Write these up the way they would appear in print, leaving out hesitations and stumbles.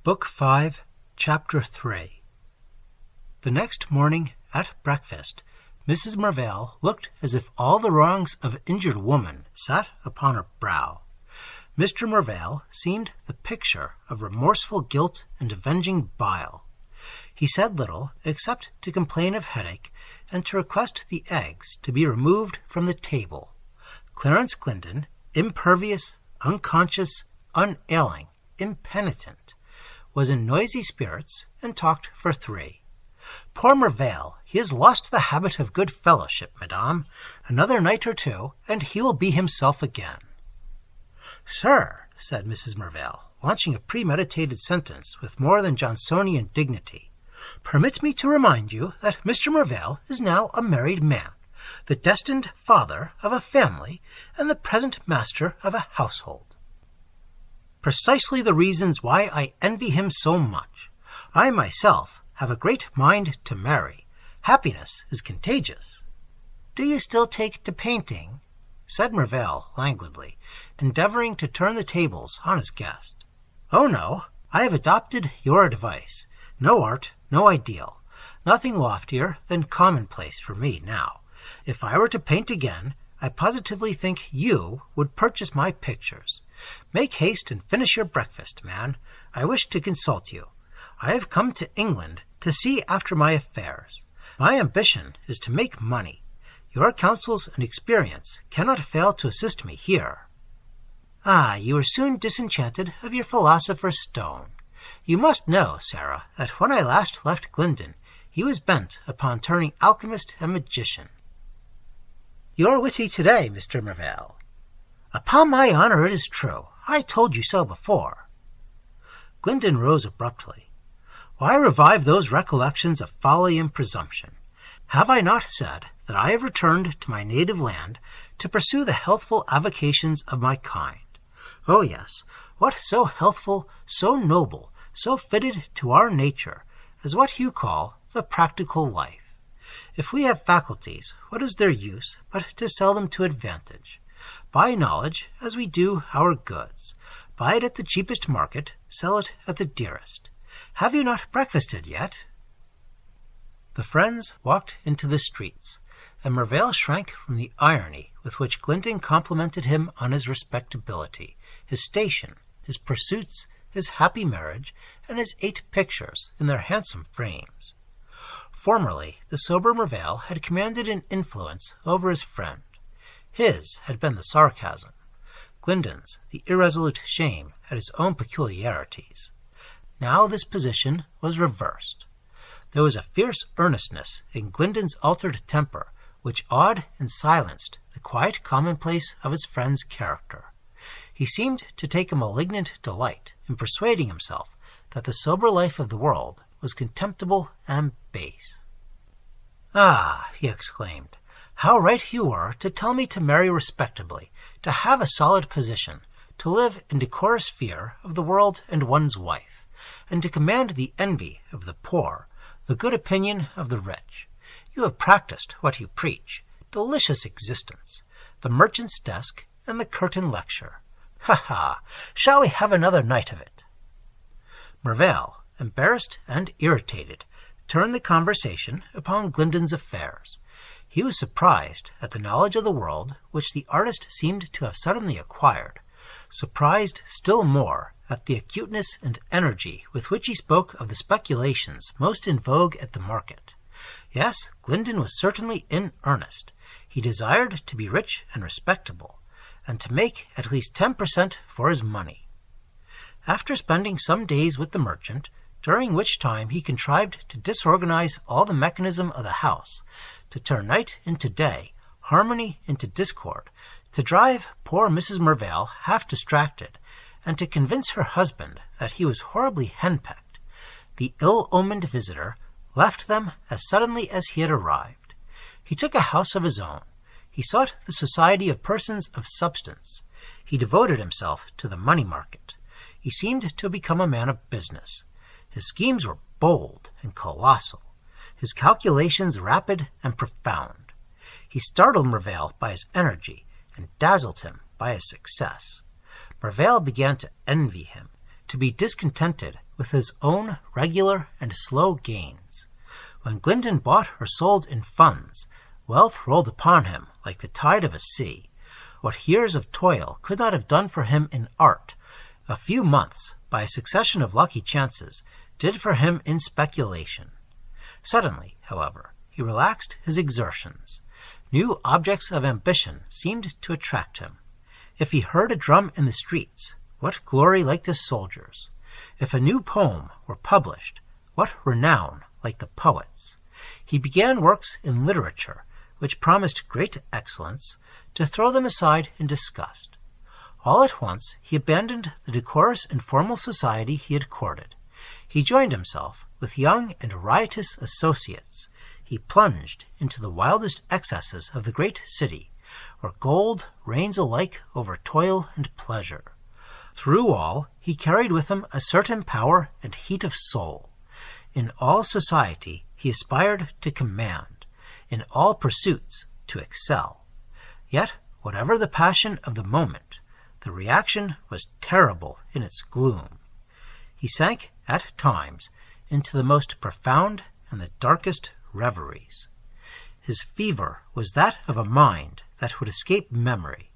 Book 5, Chapter 3. The next morning at breakfast, Mrs. Mervale looked as if all the wrongs of an injured woman sat upon her brow. Mr. Mervale seemed the picture of remorseful guilt and avenging bile. He said little except to complain of headache and to request the eggs to be removed from the table. Clarence Glendon, impervious, unconscious, unailing, impenitent, was in noisy spirits and talked for three. Poor Mervale, he has lost the habit of good fellowship, madame. Another night or two, and he will be himself again. Sir, said Mrs. Mervale, launching a premeditated sentence with more than Johnsonian dignity, permit me to remind you that Mr. Mervale is now a married man, the destined father of a family, and the present master of a household. Precisely the reasons why I envy him so much. I myself have a great mind to marry. Happiness is contagious. Do you still take to painting? Said Mervale languidly, endeavoring to turn the tables on his guest. Oh no, I have adopted your advice. No art, no ideal. Nothing loftier than commonplace for me now. If I were to paint again, I positively think you would purchase my pictures. Make haste and finish your breakfast, man. I wish to consult you. I have come to England to see after my affairs. My ambition is to make money. Your counsels and experience cannot fail to assist me here. Ah, you are soon disenchanted of your philosopher's stone. You must know, Sarah, that when I last left Glendon, he was bent upon turning alchemist and magician. You're witty today, Mr. Mervale. Upon my honor, it is true. I told you so before. Glendon rose abruptly. Why revive those recollections of folly and presumption? Have I not said that I have returned to my native land to pursue the healthful avocations of my kind? Oh yes, what so healthful, so noble, so fitted to our nature as what you call the practical life? If we have faculties, what is their use but to sell them to advantage? Buy knowledge as we do our goods. Buy it at the cheapest market, sell it at the dearest. Have you not breakfasted yet? The friends walked into the streets, and Mervale shrank from the irony with which Glendon complimented him on his respectability, his station, his pursuits, his happy marriage, and his 8 pictures in their handsome frames. Formerly, the sober Mervale had commanded an influence over his friend. His had been the sarcasm. Glendon's, the irresolute shame, had its own peculiarities. Now this position was reversed. There was a fierce earnestness in Glendon's altered temper which awed and silenced the quiet commonplace of his friend's character. He seemed to take a malignant delight in persuading himself that the sober life of the world was contemptible and base. Ah, he exclaimed, how right you were to tell me to marry respectably, to have a solid position, to live in decorous fear of the world and one's wife, and to command the envy of the poor, the good opinion of the rich. You have practiced what you preach. Delicious existence, the merchant's desk and the curtain lecture. Ha ha! Shall we have another night of it? Mervale, embarrassed and irritated, turned the conversation upon Glendon's affairs. He was surprised at the knowledge of the world which the artist seemed to have suddenly acquired, surprised still more at the acuteness and energy with which he spoke of the speculations most in vogue at the market. Yes, Glendon was certainly in earnest. He desired to be rich and respectable, and to make at least 10% for his money. After spending some days with the merchant, during which time he contrived to disorganize all the mechanism of the house, to turn night into day, harmony into discord, to drive poor Mrs. Mervale half distracted, and to convince her husband that he was horribly henpecked, the ill-omened visitor left them as suddenly as he had arrived. He took a house of his own. He sought the society of persons of substance. He devoted himself to the money market. He seemed to become a man of business. His schemes were bold and colossal, his calculations rapid and profound. He startled Mervale by his energy and dazzled him by his success. Mervale began to envy him, to be discontented with his own regular and slow gains. When Glyndon bought or sold in funds, wealth rolled upon him like the tide of a sea. What years of toil could not have done for him in art, a few months, by a succession of lucky chances, did for him in speculation. Suddenly, however, he relaxed his exertions. New objects of ambition seemed to attract him. If he heard a drum in the streets, what glory like the soldiers! If a new poem were published, what renown like the poets! He began works in literature, which promised great excellence, to throw them aside in disgust. All at once he abandoned the decorous and formal society he had courted. He joined himself with young and riotous associates. He plunged into the wildest excesses of the great city, where gold reigns alike over toil and pleasure. Through all, he carried with him a certain power and heat of soul. In all society he aspired to command, in all pursuits to excel. Yet, whatever the passion of the moment, the reaction was terrible in its gloom. He sank, at times, into the most profound and the darkest reveries. His fever was that of a mind that would escape memory,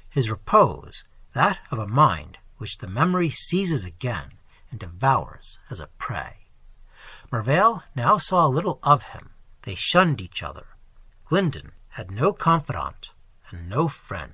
his repose that of a mind which the memory seizes again and devours as a prey. Mervale now saw little of him. They shunned each other. Glyndon had no confidant and no friend.